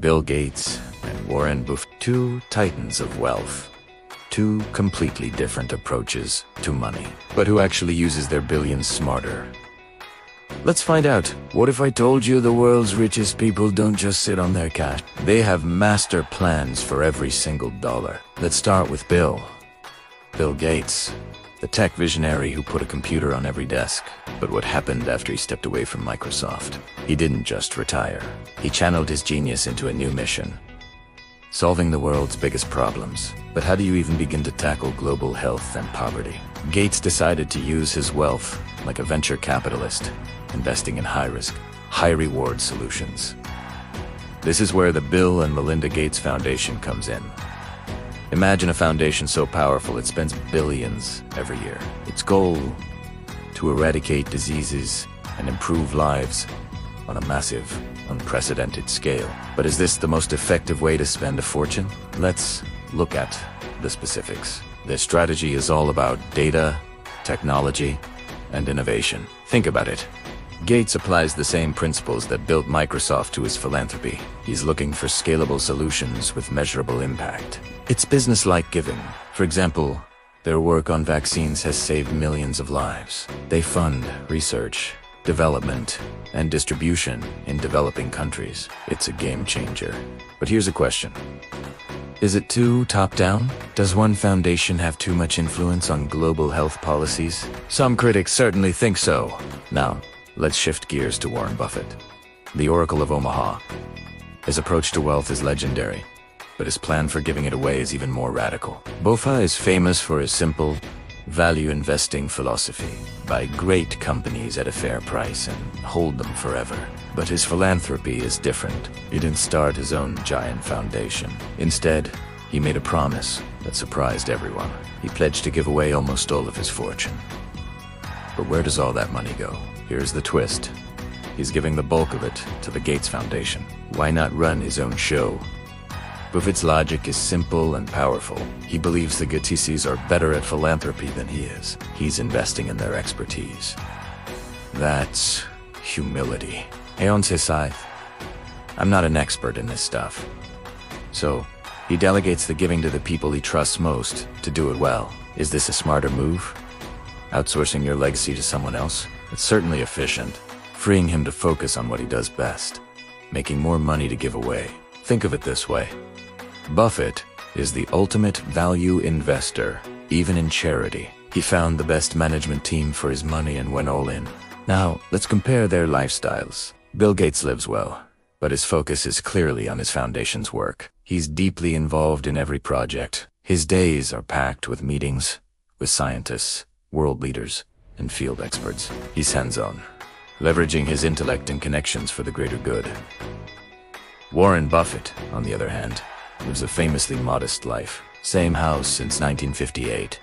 Bill Gates and Warren Buffett, two titans of wealth. Two completely different approaches to money. But who actually uses their billions smarter? Let's find out. What if I told you the world's richest people don't just sit on their cash? They have master plans for every single dollar. Let's start with Bill Gates, the tech visionary who put a computer on every desk. But what happened after he stepped away from Microsoft? He didn't just retire. He channeled his genius into a new mission: solving the world's biggest problems. But how do you even begin to tackle global health and poverty? Gates decided to use his wealth like a venture capitalist, investing in high-risk, high-reward solutions. This is where the Bill and Melinda Gates Foundation comes in. Imagine a foundation so powerful it spends billions every year. Its goal: to eradicate diseases and improve lives on a massive, unprecedented scale. But is this the most effective way to spend a fortune? Let's look at the specifics. Their strategy is all about data, technology, and innovation. Think about it. Gates applies the same principles that built Microsoft to his philanthropy. He's looking for scalable solutions with measurable impact. It's business-like giving. For example, their work on vaccines has saved millions of lives. They fund research, development, and distribution in developing countries. It's a game changer. But here's a question. Is it too top-down? Does one foundation have too much influence on global health policies? Some critics certainly think so. Now, let's shift gears to Warren Buffett, the Oracle of Omaha. His approach to wealth is legendary, but his plan for giving it away is even more radical. Buffett is famous for his simple, value investing philosophy: buy great companies at a fair price and hold them forever. But his philanthropy is different. He didn't start his own giant foundation. Instead, he made a promise that surprised everyone. He pledged to give away almost all of his fortune. But where does all that money go? Here's the twist. He's giving the bulk of it to the Gates Foundation. Why not run his own show? Buffett's logic is simple and powerful. He believes the Gateses are better at philanthropy than he is. He's investing in their expertise. That's humility. On his side, I'm not an expert in this stuff. So, he delegates the giving to the people he trusts most to do it well. Is this a smarter move? Outsourcing your legacy to someone else? It's certainly efficient, freeing him to focus on what he does best, making more money to give away. Think of it this way. Buffett is the ultimate value investor, even in charity. He found the best management team for his money and went all in. Now, let's compare their lifestyles. Bill Gates lives well, but his focus is clearly on his foundation's work. He's deeply involved in every project. His days are packed with meetings with scientists, world leaders, and field experts. He's hands-on, leveraging his intellect and connections for the greater good. Warren Buffett, on the other hand, lives a famously modest life. Same house since 1958.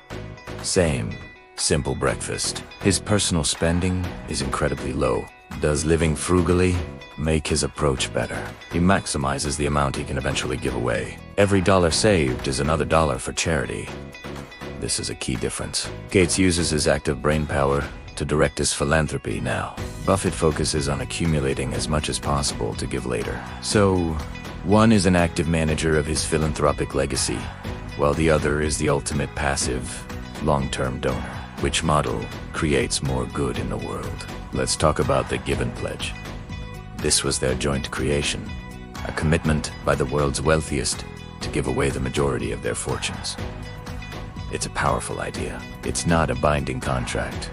Same simple breakfast. His personal spending is incredibly low. Does living frugally make his approach better? He maximizes the amount he can eventually give away. Every dollar saved is another dollar for charity. This is a key difference. Gates uses his active brain power to direct his philanthropy now. Buffett focuses on accumulating as much as possible to give later. So, one is an active manager of his philanthropic legacy, while the other is the ultimate passive, long-term donor. Which model creates more good in the world? Let's talk about the Give and Pledge. This was their joint creation, a commitment by the world's wealthiest to give away the majority of their fortunes. It's a powerful idea. It's not a binding contract,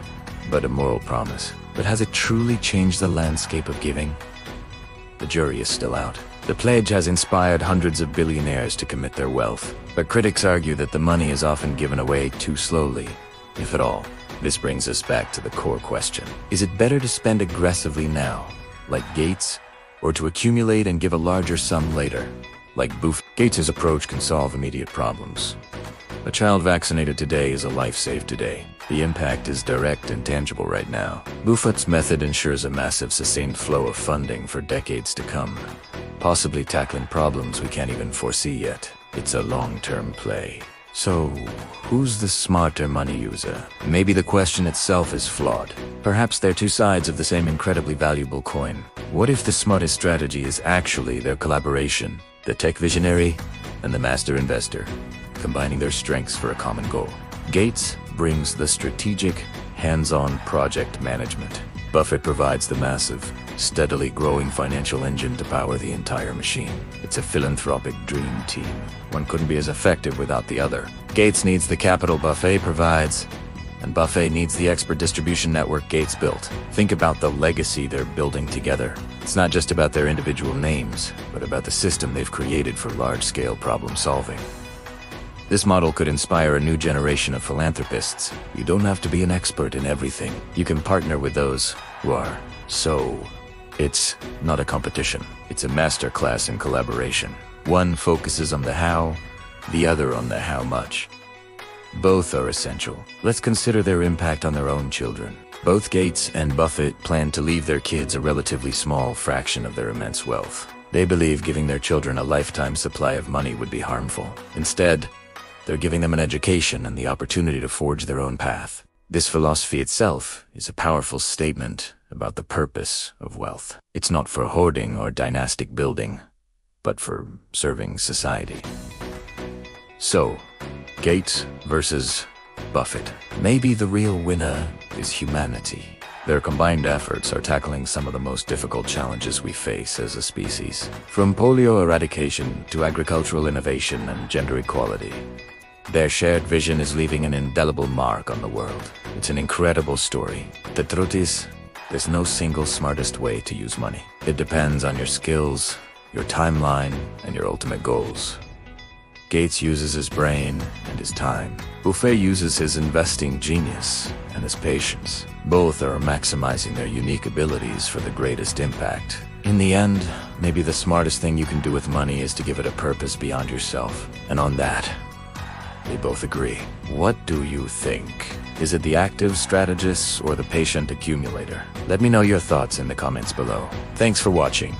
but a moral promise. But has it truly changed the landscape of giving? The jury is still out. The pledge has inspired hundreds of billionaires to commit their wealth, but critics argue that the money is often given away too slowly, if at all. This brings us back to the core question. Is it better to spend aggressively now, like Gates, or to accumulate and give a larger sum later, like Buffett? Gates' approach can solve immediate problems. A child vaccinated today is a life saved today. The impact is direct and tangible right now. Buffett's method ensures a massive sustained flow of funding for decades to come, possibly tackling problems we can't even foresee yet. It's a long-term play. So, who's the smarter money user? Maybe the question itself is flawed. Perhaps they're two sides of the same incredibly valuable coin. What if the smartest strategy is actually their collaboration, the tech visionary and the master investor, combining their strengths for a common goal? Gates brings the strategic, hands-on project management. Buffett provides the massive, steadily growing financial engine to power the entire machine. It's a philanthropic dream team. One couldn't be as effective without the other. Gates needs the capital Buffett provides, and Buffett needs the expert distribution network Gates built. Think about the legacy they're building together. It's not just about their individual names, but about the system they've created for large-scale problem solving. This model could inspire a new generation of philanthropists. You don't have to be an expert in everything. You can partner with those who are. So, it's not a competition. It's a masterclass in collaboration. One focuses on the how, the other on the how much. Both are essential. Let's consider their impact on their own children. Both Gates and Buffett plan to leave their kids a relatively small fraction of their immense wealth. They believe giving their children a lifetime supply of money would be harmful. Instead, they're giving them an education and the opportunity to forge their own path. This philosophy itself is a powerful statement about the purpose of wealth. It's not for hoarding or dynastic building, but for serving society. So, Gates versus Buffett. Maybe the real winner is humanity. Their combined efforts are tackling some of the most difficult challenges we face as a species, from polio eradication to agricultural innovation and gender equality. Their shared vision is leaving an indelible mark on the world. It's an incredible story. The truth is, there's no single smartest way to use money. It depends on your skills, your timeline, and your ultimate goals. Gates uses his brain and his time. Buffett uses his investing genius and his patience. Both are maximizing their unique abilities for the greatest impact. In the end, maybe the smartest thing you can do with money is to give it a purpose beyond yourself. And on that, they both agree. What do you think? Is it the active strategist or the patient accumulator? Let me know your thoughts in the comments below. Thanks for watching.